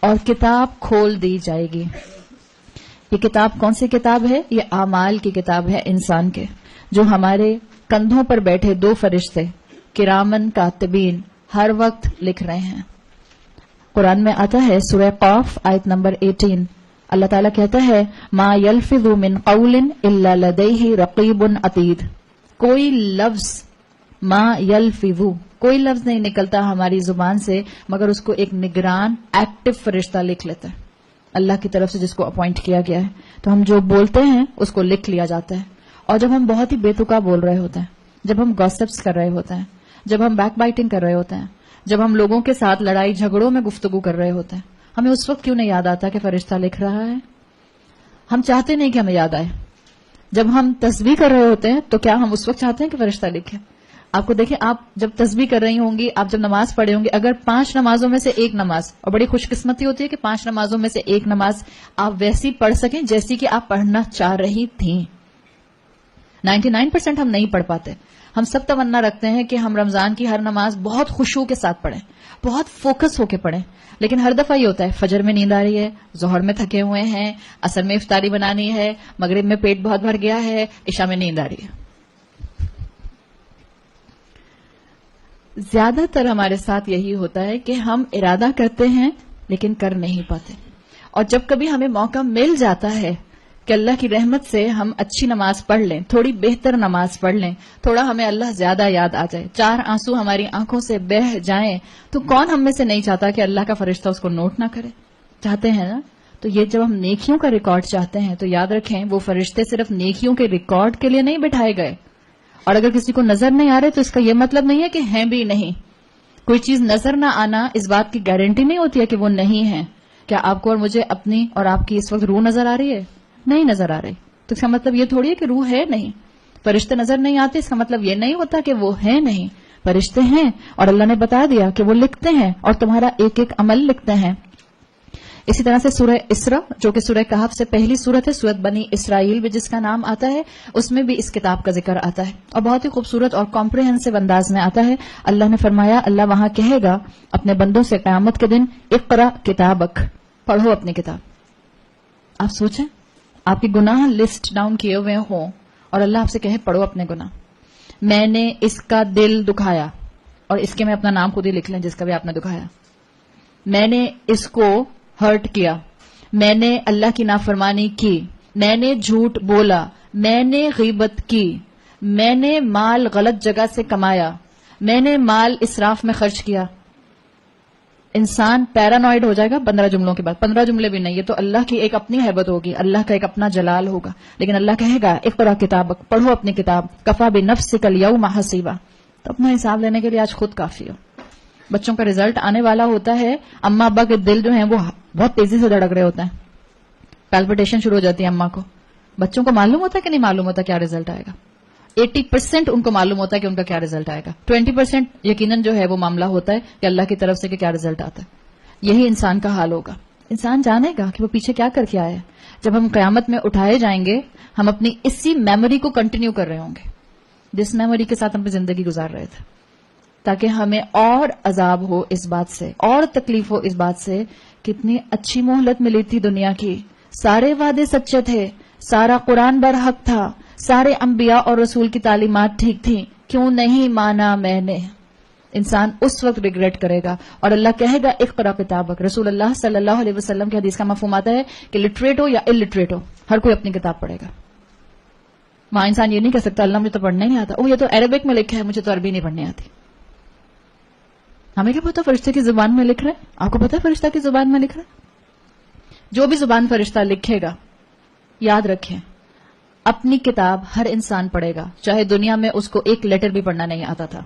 اور کتاب کھول دی جائے گی. یہ کتاب کون سی کتاب ہے؟ یہ اعمال کی کتاب ہے انسان کے، جو ہمارے کندھوں پر بیٹھے دو فرشتے کرامن کاتبین ہر وقت لکھ رہے ہیں. قرآن میں آتا ہے سورہ قاف آیت نمبر 18، اللہ تعالیٰ کہتا ہے ما یلفظ من قول الا لدیہ رقیب عتید. کوئی لفظ ما یلفظ، کوئی لفظ نہیں نکلتا ہماری زبان سے مگر اس کو ایک نگران ایکٹیو فرشتہ لکھ لیتا ہے، اللہ کی طرف سے جس کو اپوائنٹ کیا گیا ہے. تو ہم جو بولتے ہیں اس کو لکھ لیا جاتا ہے. اور جب ہم بہت ہی بے تکا بول رہے ہوتے ہیں، جب ہم گاسپس کر رہے ہوتے ہیں، جب ہم بیک بائٹنگ کر رہے ہوتے ہیں، جب ہم لوگوں کے ساتھ لڑائی جھگڑوں میں گفتگو کر رہے ہوتے ہیں، ہمیں اس وقت کیوں نہیں یاد آتا کہ فرشتہ لکھ رہا ہے؟ ہم چاہتے نہیں کہ ہمیں یاد آئے. جب ہم تسبیح کر رہے ہوتے ہیں تو کیا ہم اس وقت چاہتے ہیں کہ فرشتہ لکھے؟ آپ کو دیکھیں، آپ جب تسبیح کر رہی ہوں گی، آپ جب نماز پڑھے ہوں گے، اگر 5 نمازوں میں سے ایک نماز، اور بڑی خوش قسمتی ہوتی ہے کہ 5 نمازوں میں سے ایک نماز آپ ویسی پڑھ سکیں جیسی کہ آپ پڑھنا چاہ رہی تھیں. 99% ہم نہیں پڑھ پاتے. ہم سب تمنا رکھتے ہیں کہ ہم رمضان کی ہر نماز بہت خشوع کے ساتھ پڑھیں، بہت فوکس ہو کے پڑھیں، لیکن ہر دفعہ یہ ہوتا ہے فجر میں نیند آ رہی ہے، ظہر میں تھکے ہوئے ہیں، عصر میں افطاری بنانی ہے، مغرب میں پیٹ بہت بھر گیا ہے، عشاء میں نیند آ رہی ہے. زیادہ تر ہمارے ساتھ یہی ہوتا ہے کہ ہم ارادہ کرتے ہیں لیکن کر نہیں پاتے. اور جب کبھی ہمیں موقع مل جاتا ہے کہ اللہ کی رحمت سے ہم اچھی نماز پڑھ لیں، تھوڑی بہتر نماز پڑھ لیں، تھوڑا ہمیں اللہ زیادہ یاد آ جائے، 4 آنسو ہماری آنکھوں سے بہہ جائیں، تو کون ہم میں سے نہیں چاہتا کہ اللہ کا فرشتہ اس کو نوٹ نہ کرے؟ چاہتے ہیں نا؟ تو یہ جب ہم نیکیوں کا ریکارڈ چاہتے ہیں تو یاد رکھیں وہ فرشتے صرف نیکیوں کے ریکارڈ کے لیے نہیں بٹھائے گئے. اور اگر کسی کو نظر نہیں آ رہے تو اس کا یہ مطلب نہیں ہے کہ ہیں بھی نہیں. کوئی چیز نظر نہ آنا اس بات کی گارنٹی نہیں ہوتی ہے کہ وہ نہیں ہے. کیا آپ کو اور مجھے اپنی اور آپ کی اس وقت روح نظر آ رہی ہے؟ نہیں نظر آ رہی. تو اس کا مطلب یہ تھوڑی ہے کہ روح ہے نہیں. فرشتے نظر نہیں آتے، اس کا مطلب یہ نہیں ہوتا کہ وہ ہے نہیں. فرشتے ہیں اور اللہ نے بتا دیا کہ وہ لکھتے ہیں اور تمہارا ایک ایک عمل لکھتے ہیں. اسی طرح سے سورہ اسراء جو کہ سورہ کہف سے پہلی سورت ہے، سورت بنی اسرائیل بھی جس کا نام آتا ہے، اس میں بھی اس کتاب کا ذکر آتا ہے اور بہت ہی خوبصورت اور کمپریہنسو انداز میں آتا ہے. اللہ نے فرمایا، اللہ وہاں کہے گا اپنے بندوں سے قیامت کے دن اقرا کتابک، پڑھو اپنی کتاب. آپ سوچیں آپ کے گناہ لسٹ ڈاؤن کیے ہوئے ہوں اور اللہ آپ سے کہے پڑھو اپنے گناہ. میں نے اس کا دل دکھایا، اور اس کے میں اپنا نام خود ہی لکھ لیں جس کا بھی آپ نے دکھایا. میں نے اس کو ہرٹ کیا، میں نے اللہ کی نافرمانی کی، میں نے جھوٹ بولا، میں نے غیبت کی، میں نے مال غلط جگہ سے کمایا، میں نے مال اسراف میں خرچ کیا. انسان پیرانوائڈ ہو جائے گا 15 جملوں کے بعد. 15 جملے بھی نہیں، یہ تو اللہ کی ایک اپنی ہیبت ہوگی، اللہ کا ایک اپنا جلال ہوگا. لیکن اللہ کہے گا اقرا کتابک، پڑھو اپنی کتاب، کفا بنفسک الیوم حسیبا. تو اپنا حساب لینے کے لیے آج خود کافی ہو. بچوں کا رزلٹ آنے والا ہوتا ہے، اماں ابا کے دل جو ہیں وہ بہت تیزی سے دھڑک رہے ہوتے ہیں، پیلپٹیشن شروع ہو جاتی ہے اماں کو. بچوں کو معلوم ہوتا ہے کہ نہیں معلوم ہوتا کیا رزلٹ آئے گا. 80% ان کو معلوم ہوتا ہے کہ ان کا کیا رزلٹ آئے گا. 20% یقیناً جو ہے وہ معاملہ ہوتا ہے کہ اللہ کی طرف سے کہ کیا رزلٹ آتا ہے. یہی انسان کا حال ہوگا. انسان جانے گا کہ وہ پیچھے کیا کر کے آیا ہے. جب ہم قیامت میں اٹھائے جائیں گے، ہم اپنی اسی میموری کو کنٹینیو کر رہے ہوں گے جس میموری کے ساتھ ہم اپنی زندگی گزار رہے تھے، تاکہ ہمیں اور عذاب ہو اس بات سے، اور تکلیف ہو اس بات سے. کتنی اچھی مہلت ملی تھی دنیا کی، سارے وعدے سچے تھے، سارا قرآن برحق تھا، سارے انبیاء اور رسول کی تعلیمات ٹھیک تھیں، کیوں نہیں مانا میں نے. انسان اس وقت ریگریٹ کرے گا اور اللہ کہے گا اقرا کتابک. رسول اللہ صلی اللہ علیہ وسلم کی حدیث کا مفہوم آتا ہے کہ لٹریٹ ہو یا الٹریٹ ہو، ہر کوئی اپنی کتاب پڑھے گا. وہاں انسان یہ نہیں کہہ سکتا اللہ مجھے تو پڑھنے نہیں آتا، یہ تو عربک میں لکھا ہے، مجھے تو عربی نہیں پڑھنے آتی. ہمیں کیا پتا فرشتے کی زبان میں لکھ رہے ہیں؟ آپ کو پتا ہے فرشتہ کی زبان میں لکھ رہا ہے؟ جو بھی زبان فرشتہ لکھے گا، یاد رکھیں اپنی کتاب ہر انسان پڑھے گا، چاہے دنیا میں اس کو ایک لیٹر بھی پڑھنا نہیں آتا تھا.